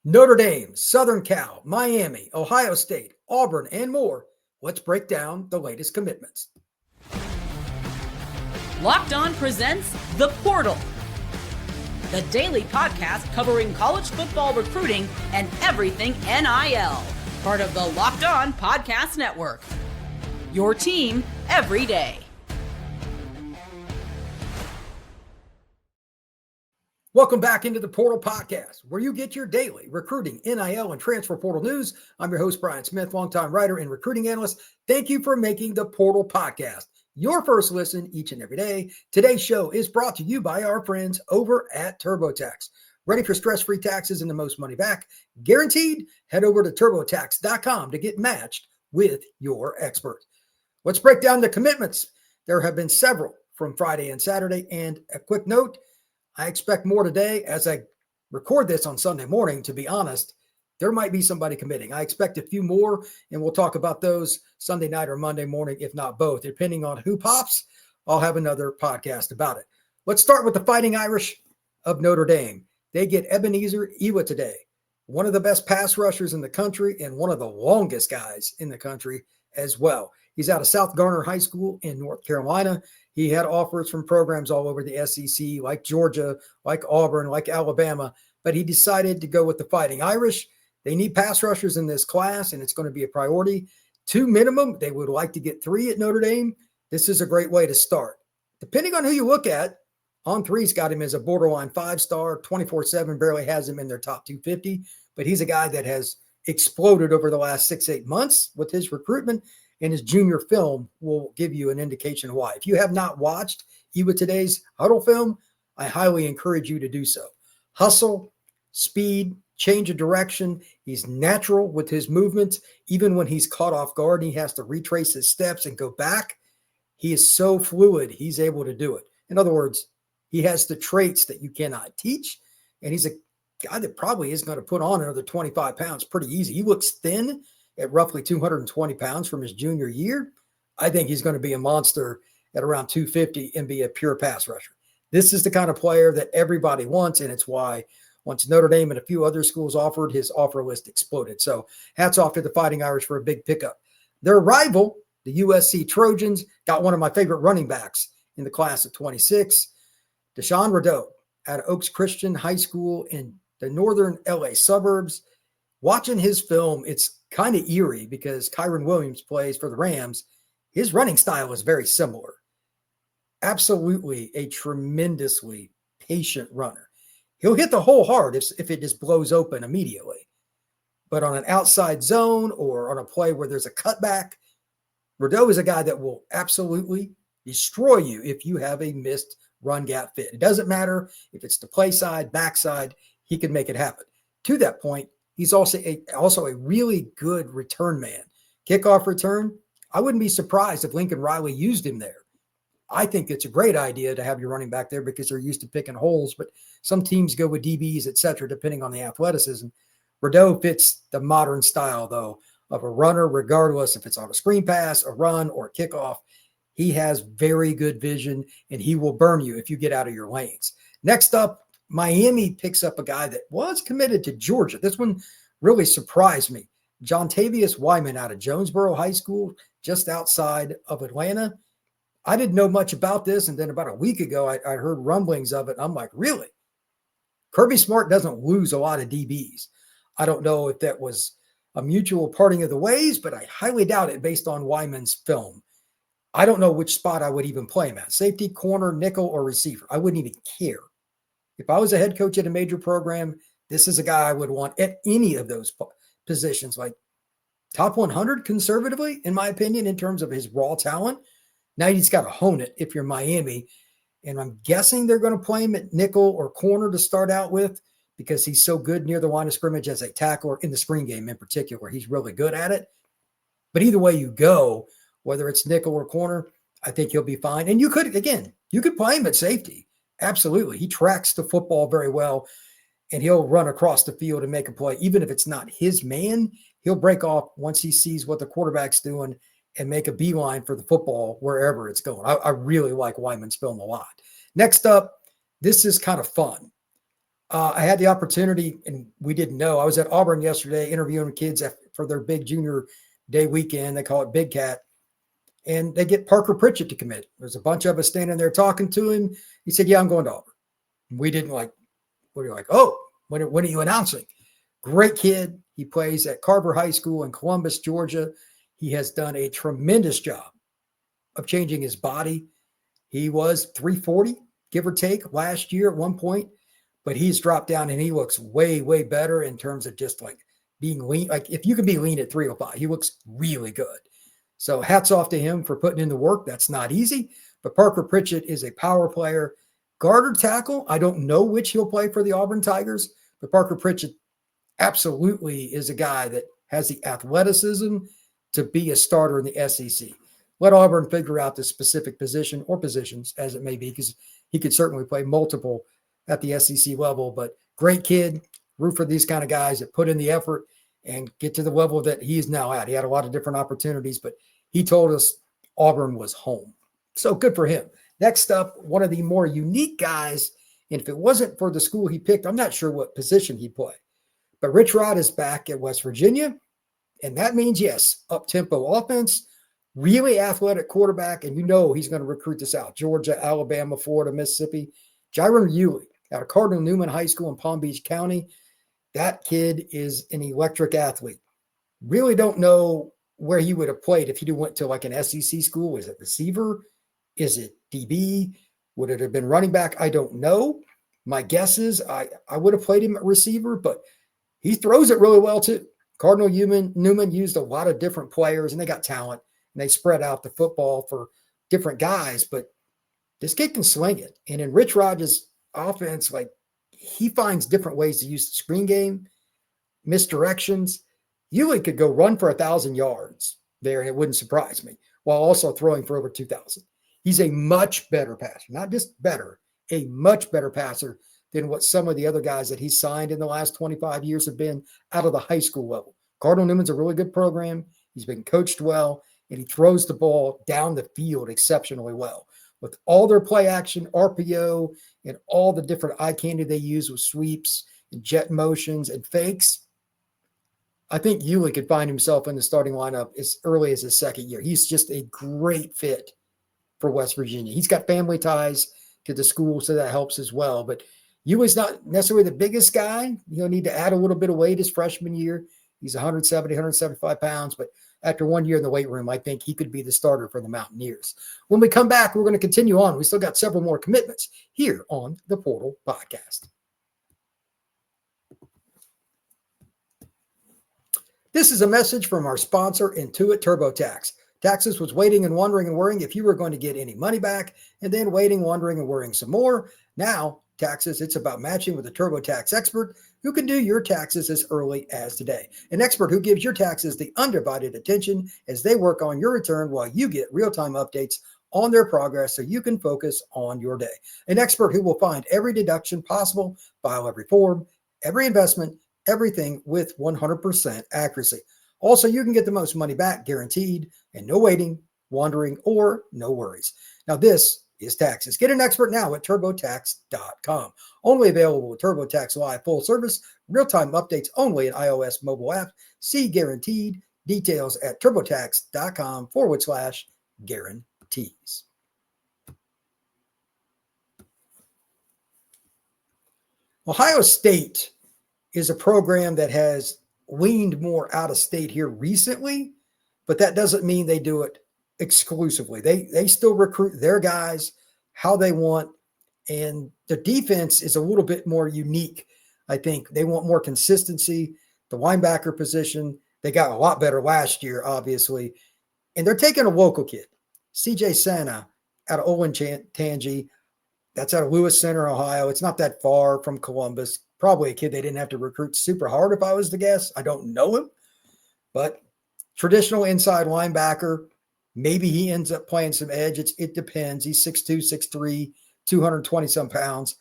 Notre Dame, Southern Cal, Miami, Ohio State, Auburn, and more. Let's break down the latest commitments. Locked On presents The Portal, the daily podcast covering college football recruiting and everything NIL. Part of the Locked On Podcast Network. Your team every day. Welcome back into the Portal Podcast, where you get your daily recruiting, NIL, and transfer portal news. I'm your host, Brian Smith, longtime writer and recruiting analyst. Thank you for making the Portal Podcast your first listen each and every day. Today's show is brought to you by our friends over at TurboTax. Ready for stress-free taxes and the most money back? Guaranteed? Head over to TurboTax.com to get matched with your expert. Let's break down the commitments. There have been several from Friday and Saturday, and a quick note, I expect more today as I record this on Sunday morning. To be honest, there might be somebody committing. I expect a few more, and we'll talk about those Sunday night or Monday morning, if not both. Depending on who pops, I'll have another podcast about it. Let's start with the Fighting Irish of Notre Dame. They get Ebenezer Ewetade, one of the best pass rushers in the country and one of the longest guys in the country as well. He's out of South Garner High School in North Carolina. He had offers from programs all over the SEC, like Georgia, like Auburn, like Alabama, but he decided to go with the Fighting Irish. They need pass rushers in this class, and it's going to be a priority. 2 minimum. They would like to get 3 at Notre Dame. This is a great way to start. Depending on who you look at, On3's got him as a borderline 5-star. 24/7 barely has him in their top 250, but he's a guy that has exploded over the last 6-8 months with his recruitment. And his junior film will give you an indication of why. If you have not watched Ewetade's Huddle film, I highly encourage you to do so. Hustle, speed, change of direction. He's natural with his movements. Even when he's caught off guard, he has to retrace his steps and go back. He is so fluid, he's able to do it. In other words, he has the traits that you cannot teach. And he's a guy that probably is going to put on another 25 pounds pretty easy. He looks thin at roughly 220 pounds from his junior year. I think he's going to be a monster at around 250 and be a pure pass rusher. This is the kind of player that everybody wants, and it's why once Notre Dame and a few other schools offered, his offer list exploded. So hats off to the Fighting Irish for a big pickup. Their rival, the USC Trojans, got one of my favorite running backs in the class of 26, Deshone Redeaux, out of Oaks Christian High School in the northern LA suburbs. Watching his film, it's kind of eerie because Kyron Williams plays for the Rams. His running style is very similar. Absolutely a tremendously patient runner. He'll hit the hole hard if it just blows open immediately. But on an outside zone or on a play where there's a cutback, Redeaux is a guy that will absolutely destroy you if you have a missed run gap fit. It doesn't matter if it's the play side, backside, he can make it happen. To that point, he's also a really good return man. Kickoff return, I wouldn't be surprised if Lincoln Riley used him there. I think it's a great idea to have your running back there because they're used to picking holes, but some teams go with DBs, et cetera, depending on the athleticism. Redeaux fits the modern style, though, of a runner, regardless if it's on a screen pass, a run, or a kickoff. He has very good vision, and he will burn you if you get out of your lanes. Next up, Miami picks up a guy that was committed to Georgia. This one really surprised me. Jontavius Wyman out of Jonesboro High School, just outside of Atlanta. I didn't know much about this, and then about a week ago, I heard rumblings of it. I'm like, really? Kirby Smart doesn't lose a lot of DBs. I don't know if that was a mutual parting of the ways, but I highly doubt it based on Wyman's film. I don't know which spot I would even play him at. Safety, corner, nickel, or receiver. I wouldn't even care. If I was a head coach at a major program, this is a guy I would want at any of those positions, like top 100 conservatively, in my opinion, in terms of his raw talent. Now he's got to hone it if you're Miami. And I'm guessing they're going to play him at nickel or corner to start out with because he's so good near the line of scrimmage as a tackler in the screen game in particular. He's really good at it. But either way you go, whether it's nickel or corner, I think he'll be fine. And you could play him at safety. Absolutely. He tracks the football very well, and he'll run across the field and make a play. Even if it's not his man, he'll break off once he sees what the quarterback's doing and make a beeline for the football wherever it's going. I really like Wyman's film a lot. Next up, this is kind of fun. I had the opportunity, and we didn't know. I was at Auburn yesterday interviewing kids for their big junior day weekend. They call it Big Cat. And they get Parker Pritchett to commit. There's a bunch of us standing there talking to him. He said, yeah, I'm going to Auburn. We didn't what are you like? Oh, when are you announcing? Great kid. He plays at Carver High School in Columbus, Georgia. He has done a tremendous job of changing his body. He was 340, give or take, last year at one point, but he's dropped down and he looks way, way better in terms of just like being lean. Like if you can be lean at 305, he looks really good. So hats off to him for putting in the work. That's not easy, but Parker Pritchett is a power player. Guard or tackle, I don't know which he'll play for the Auburn Tigers, but Parker Pritchett absolutely is a guy that has the athleticism to be a starter in the SEC. Let Auburn figure out the specific position or positions as it may be, because he could certainly play multiple at the SEC level, but great kid. Root for these kind of guys that put in the effort and get to the level that he's now at. He had a lot of different opportunities, but he told us Auburn was home. So good for him. Next up, one of the more unique guys, and if it wasn't for the school he picked, I'm not sure what position he'd play. But Rich Rod is back at West Virginia, and that means, yes, up-tempo offense, really athletic quarterback, and you know he's going to recruit this out. Georgia, Alabama, Florida, Mississippi. Jaron Ewing out of Cardinal Newman High School in Palm Beach County. That kid is an electric athlete. Really don't know where he would have played if he went to like an SEC school. Is it receiver? Is it DB? Would it have been running back? I don't know. My guess is I would have played him at receiver, but he throws it really well too. Cardinal Newman used a lot of different players, and they got talent, and they spread out the football for different guys, but this kid can sling it. And in Rich Rod's offense, like, he finds different ways to use the screen game, misdirections. Ewing could go run for 1,000 yards there, and it wouldn't surprise me, while also throwing for over 2,000. He's a much better passer, not just better, a much better passer than what some of the other guys that he's signed in the last 25 years have been out of the high school level. Cardinal Newman's a really good program. He's been coached well, and he throws the ball down the field exceptionally well. With all their play action, RPO, and all the different eye candy they use with sweeps and jet motions and fakes, I think Ewing could find himself in the starting lineup as early as his second year. He's just a great fit for West Virginia. He's got family ties to the school, so that helps as well. But Ewing's not necessarily the biggest guy. He'll need to add a little bit of weight his freshman year. He's 170, 175 pounds, but after 1 year in the weight room, I think he could be the starter for the Mountaineers. When we come back, we're going to continue on. We still got several more commitments here on the Portal Podcast. This is a message from our sponsor, Intuit TurboTax. Taxes was waiting and wondering and worrying if you were going to get any money back, and then waiting, wondering, and worrying some more. Now, taxes, it's about matching with a TurboTax expert who can do your taxes as early as today. An expert who gives your taxes the undivided attention as they work on your return while you get real-time updates on their progress so you can focus on your day. An expert who will find every deduction possible, file every form, every investment, everything with 100% accuracy. Also, you can get the most money back guaranteed, and no waiting, wandering, or no worries. Now, this is taxes. Get an expert now at TurboTax.com. Only available with TurboTax Live Full Service. Real-time updates only in iOS mobile app. See guaranteed details at TurboTax.com/guarantees. Ohio State is a program that has leaned more out of state here recently, but that doesn't mean they do it exclusively. They still recruit their guys how they want, and the defense is a little bit more unique. I think they want more consistency. The linebacker position, they got a lot better last year, obviously, and they're taking a local kid, CJ Santa, out of Olentangy. That's out of Lewis Center, Ohio. It's not that far from Columbus. Probably a kid they didn't have to recruit super hard, if I was to guess. I don't know him, but traditional inside linebacker. Maybe he ends up playing some edge. It depends. He's 6'2", 6'3", 220-some pounds.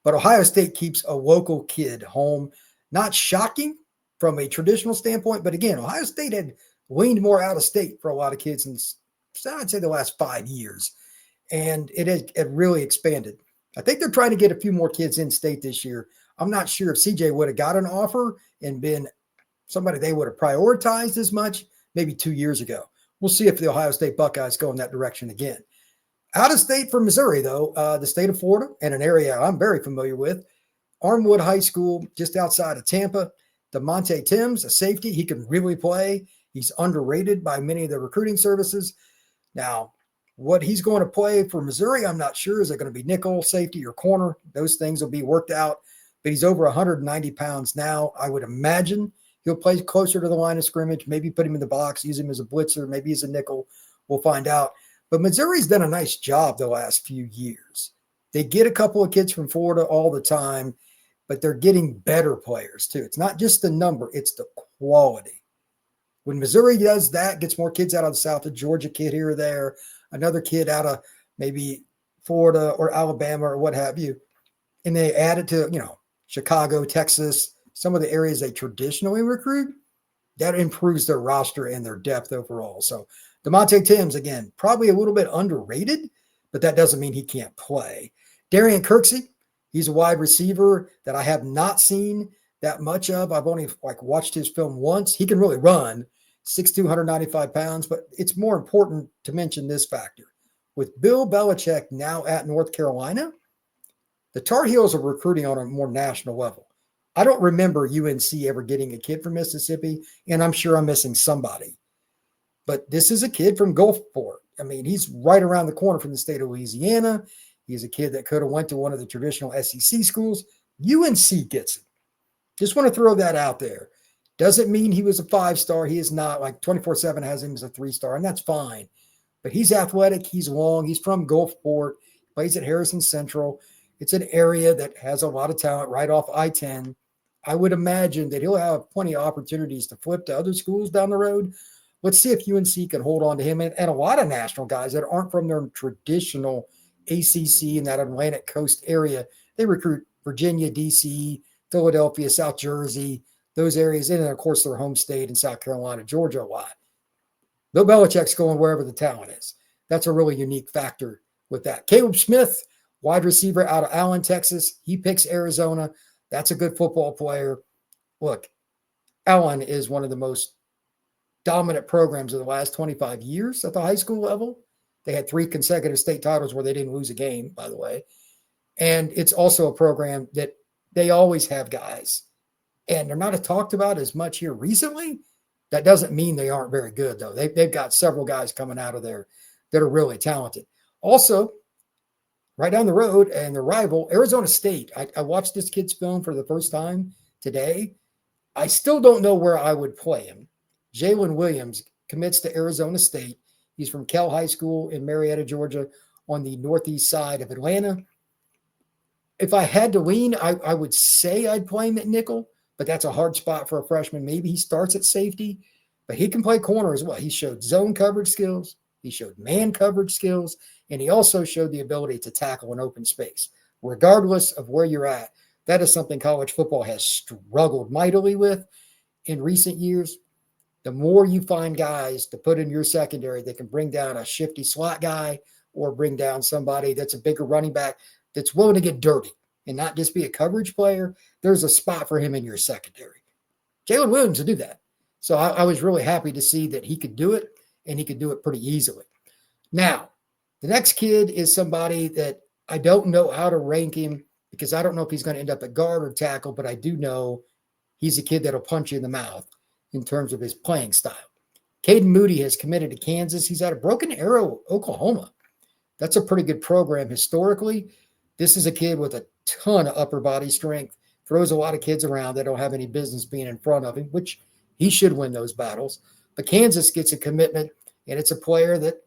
But Ohio State keeps a local kid home. Not shocking from a traditional standpoint, but again, Ohio State had leaned more out of state for a lot of kids in, I'd say, the last 5 years. And it had really expanded. I think they're trying to get a few more kids in state this year. I'm not sure if CJ would have got an offer and been somebody they would have prioritized as much maybe 2 years ago. We'll see if the Ohio State Buckeyes go in that direction again. Out of state for Missouri, though, the state of Florida and an area I'm very familiar with, Armwood High School, just outside of Tampa. DeMonte Timms, a safety, he can really play. He's underrated by many of the recruiting services. Now, what he's going to play for Missouri, I'm not sure. Is it going to be nickel, safety, or corner? Those things will be worked out. But he's over 190 pounds now. I would imagine he'll play closer to the line of scrimmage, maybe put him in the box, use him as a blitzer, maybe as a nickel. We'll find out. But Missouri's done a nice job the last few years. They get a couple of kids from Florida all the time, but they're getting better players too. It's not just the number, it's the quality. When Missouri does that, gets more kids out of the South, a Georgia kid here or there, another kid out of maybe Florida or Alabama or what have you, and they add it to, Chicago, Texas, some of the areas they traditionally recruit, that improves their roster and their depth overall. So DeMonte Timms, again, probably a little bit underrated, but that doesn't mean he can't play. Darian Kirksey, he's a wide receiver that I have not seen that much of. I've only watched his film once. He can really run, 6'2", 195 pounds, but it's more important to mention this factor. With Bill Belichick now at North Carolina, the Tar Heels are recruiting on a more national level. I don't remember UNC ever getting a kid from Mississippi, and I'm sure I'm missing somebody. But this is a kid from Gulfport. I mean, he's right around the corner from the state of Louisiana. He's a kid that could have went to one of the traditional SEC schools. UNC gets him. Just want to throw that out there. Doesn't mean he was a 5-star. He is not. 24/7 has him as a 3-star, and that's fine. But he's athletic. He's long. He's from Gulfport. Plays at Harrison Central. It's an area that has a lot of talent right off I-10. I would imagine that he'll have plenty of opportunities to flip to other schools down the road. Let's see if UNC can hold on to him and a lot of national guys that aren't from their traditional ACC in that Atlantic Coast area. They recruit Virginia, D.C., Philadelphia, South Jersey, those areas, and of course their home state in South Carolina, Georgia a lot. Bill Belichick's going wherever the talent is. That's a really unique factor with that. Caleb Smith, wide receiver out of Allen, Texas. He picks Arizona. That's a good football player. Look, Allen is one of the most dominant programs of the last 25 years at the high school level. They had 3 consecutive state titles where they didn't lose a game, by the way. And it's also a program that they always have guys. And they're not talked about as much here recently. That doesn't mean they aren't very good, though. They've got several guys coming out of there that are really talented. Also, right down the road, and the rival, Arizona State. I watched this kid's film for the first time today. I still don't know where I would play him. Jalen Williams commits to Arizona State. He's from Cal High School in Marietta, Georgia, on the northeast side of Atlanta. If I had to lean, I would say I'd play him at nickel, but that's a hard spot for a freshman. Maybe he starts at safety, but he can play corner as well. He showed zone coverage skills. He showed man coverage skills, and he also showed the ability to tackle in open space. Regardless of where you're at, that is something college football has struggled mightily with in recent years. The more you find guys to put in your secondary that can bring down a shifty slot guy or bring down somebody that's a bigger running back that's willing to get dirty and not just be a coverage player, there's a spot for him in your secondary. Jalen Williams will do that. So I was really happy to see that he could do it, and he could do it pretty easily. Now, the next kid is somebody that I don't know how to rank him because I don't know if he's going to end up at guard or tackle, but I do know he's a kid that'll punch you in the mouth in terms of his playing style. Caden Moody has committed to Kansas. He's out of Broken Arrow, Oklahoma. That's a pretty good program historically. This is a kid with a ton of upper body strength, throws a lot of kids around that don't have any business being in front of him, which he should win those battles. But Kansas gets a commitment, and it's a player that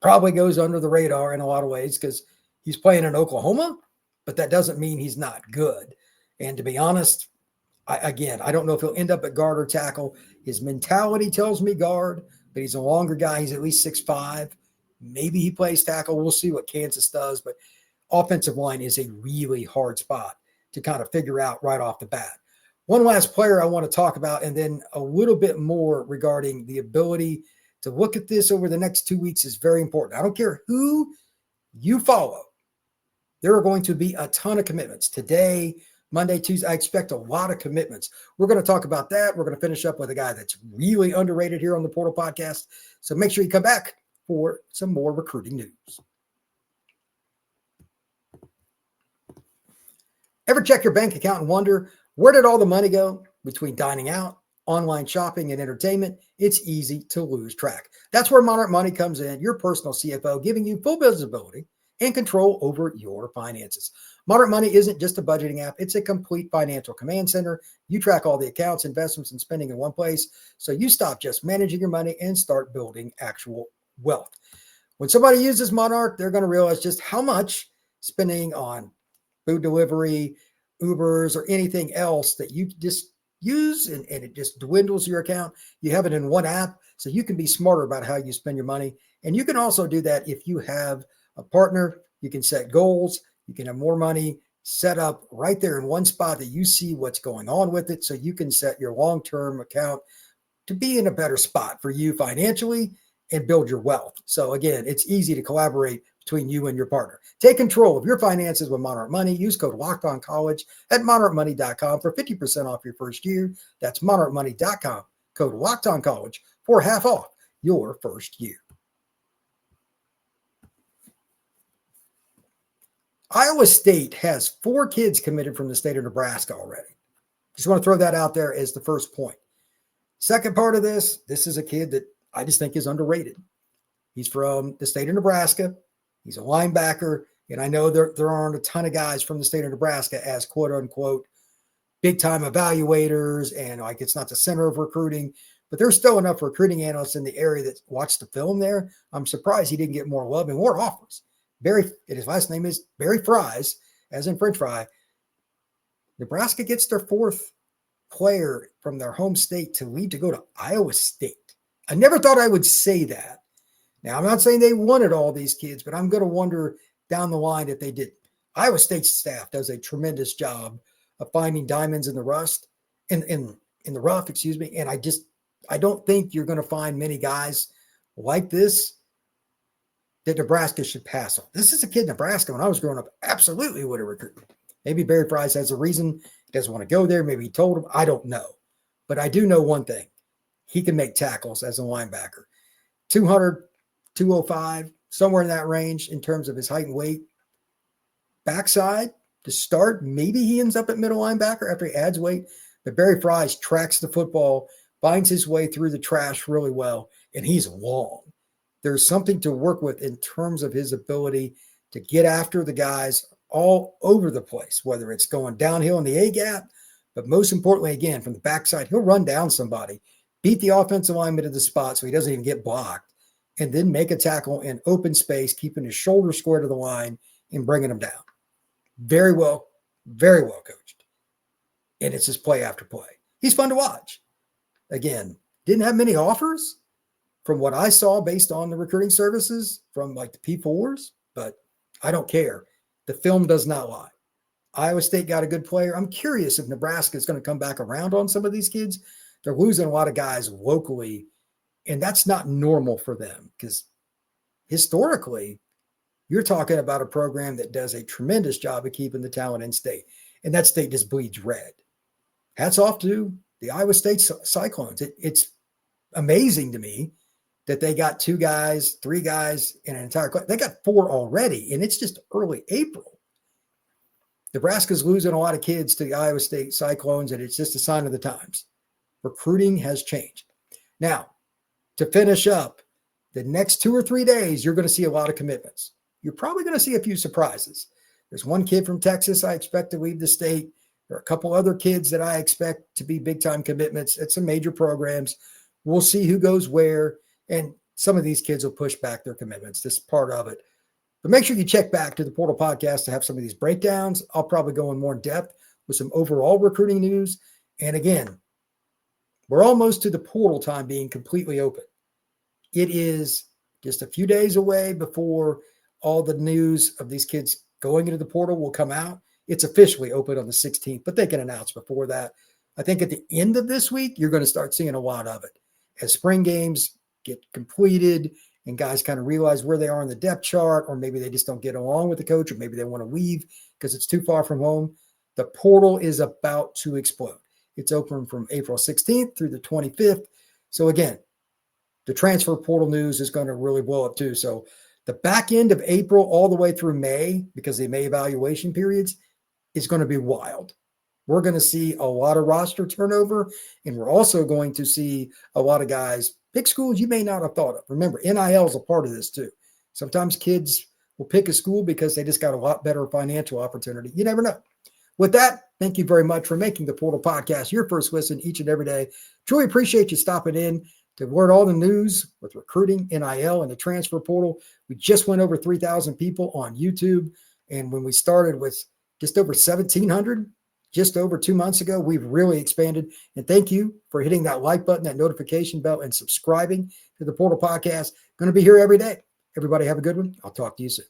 probably goes under the radar in a lot of ways because he's playing in Oklahoma, but that doesn't mean he's not good. And to be honest, I don't know if he'll end up at guard or tackle. His mentality tells me guard, but he's a longer guy. He's at least 6'5". Maybe he plays tackle. We'll see what Kansas does, but offensive line is a really hard spot to kind of figure out right off the bat. One last player I want to talk about, and then a little bit more regarding the ability to look at this over the next 2 weeks is very important. I don't care who you follow. There are going to be a ton of commitments today, Monday, Tuesday, I expect a lot of commitments. We're going to talk about that. We're going to finish up with a guy that's really underrated here on the Portal Podcast. So make sure you come back for some more recruiting news. Ever check your bank account and wonder, where did all the money go? Between dining out, online shopping, and entertainment, it's easy to lose track. That's where Monarch Money comes in, your personal CFO, giving you full visibility and control over your finances. Monarch Money isn't just a budgeting app. It's a complete financial command center. You track all the accounts, investments, and spending in one place, so you stop just managing your money and start building actual wealth. When somebody uses Monarch, they're going to realize just how much spending on food delivery, Ubers, or anything else that you just use and it just dwindles your account. You have it in one app, so you can be smarter about how you spend your money. And you can also do that if you have a partner. You can set goals. You can have more money set up right there in one spot that you see what's going on with it, so you can set your long-term account to be in a better spot for you financially and build your wealth. So again, it's easy to collaborate between you and your partner. Take control of your finances with Monarch Money. Use code LOCKEDONCollege at monarchmoney.com for 50% off your first year. That's monarchmoney.com. Code LOCKEDONCollege for half off your first year. Iowa State has 4 kids committed from the state of Nebraska already. Just want to throw that out there as the first point. Second part of this is a kid that I just think is underrated. He's from the state of Nebraska. He's a linebacker. And I know there aren't a ton of guys from the state of Nebraska as quote unquote big time evaluators. And like, it's not the center of recruiting, but there's still enough recruiting analysts in the area that watch the film there. I'm surprised he didn't get more love and more offers. His last name is Barry Fries, as in French fry. Nebraska gets their 4th player from their home state to leave to go to Iowa State. I never thought I would say that. Now, I'm not saying they wanted all these kids, but I'm going to wonder down the line if they did. Iowa State's staff does a tremendous job of finding diamonds in the the rough, excuse me. And I don't think you're going to find many guys like this that Nebraska should pass on. This is a kid in Nebraska when I was growing up absolutely would have recruited. Maybe Barry Fries has a reason he doesn't want to go there. Maybe he told him. I don't know. But I do know one thing. He can make tackles as a linebacker. 200, 205, somewhere in that range in terms of his height and weight. Backside to start, maybe he ends up at middle linebacker after he adds weight. But Barry Fries tracks the football, finds his way through the trash really well, and he's long. There's something to work with in terms of his ability to get after the guys all over the place, whether it's going downhill in the A-gap, but most importantly, again, from the backside, he'll run down somebody, beat the offensive lineman to the spot so he doesn't even get blocked, and then make a tackle in open space, keeping his shoulder square to the line and bringing him down. Very well coached. And it's just play after play. He's fun to watch. Again, didn't have many offers from what I saw based on the recruiting services from like the P4s, but I don't care. The film does not lie. Iowa State got a good player. I'm curious if Nebraska is going to come back around on some of these kids. They're losing a lot of guys locally, and that's not normal for them because historically, you're talking about a program that does a tremendous job of keeping the talent in state, and that state just bleeds red. Hats off to the Iowa State Cyclones. It's amazing to me that they got 2 guys, 3 guys in an entire class. They got 4 already, and it's just early April. Nebraska's losing a lot of kids to the Iowa State Cyclones, and it's just a sign of the times. Recruiting has changed. Now, to finish up, the next 2 or 3 days, you're going to see a lot of commitments. You're probably going to see a few surprises. There's one kid from Texas I expect to leave the state. There are a couple other kids that I expect to be big-time commitments at some major programs. We'll see who goes where. And some of these kids will push back their commitments. This is part of it. But make sure you check back to the Portal Podcast to have some of these breakdowns. I'll probably go in more in depth with some overall recruiting news. And again, we're almost to the portal time being completely open. It is just a few days away before all the news of these kids going into the portal will come out. It's officially open on the 16th, but they can announce before that. I think at the end of this week, you're going to start seeing a lot of it. As spring games get completed and guys kind of realize where they are on the depth chart, or maybe they just don't get along with the coach, or maybe they want to leave because it's too far from home. the portal is about to explode. It's open from April 16th through the 25th. So again, the transfer portal news is going to really blow up too. So the back end of April all the way through May, because the May evaluation periods, is going to be wild. We're going to see a lot of roster turnover, and we're also going to see a lot of guys pick schools you may not have thought of. Remember, NIL is a part of this too. Sometimes kids will pick a school because they just got a lot better financial opportunity. You never know. With that, thank you very much for making the Portal Podcast your first listen each and every day. Truly appreciate you stopping in to learn all the news with recruiting, NIL, and the transfer portal. We just went over 3,000 people on YouTube. And when we started with just over 1,700, just over 2 months ago, we've really expanded. And thank you for hitting that like button, that notification bell, and subscribing to the Portal Podcast. Going to be here every day. Everybody have a good one. I'll talk to you soon.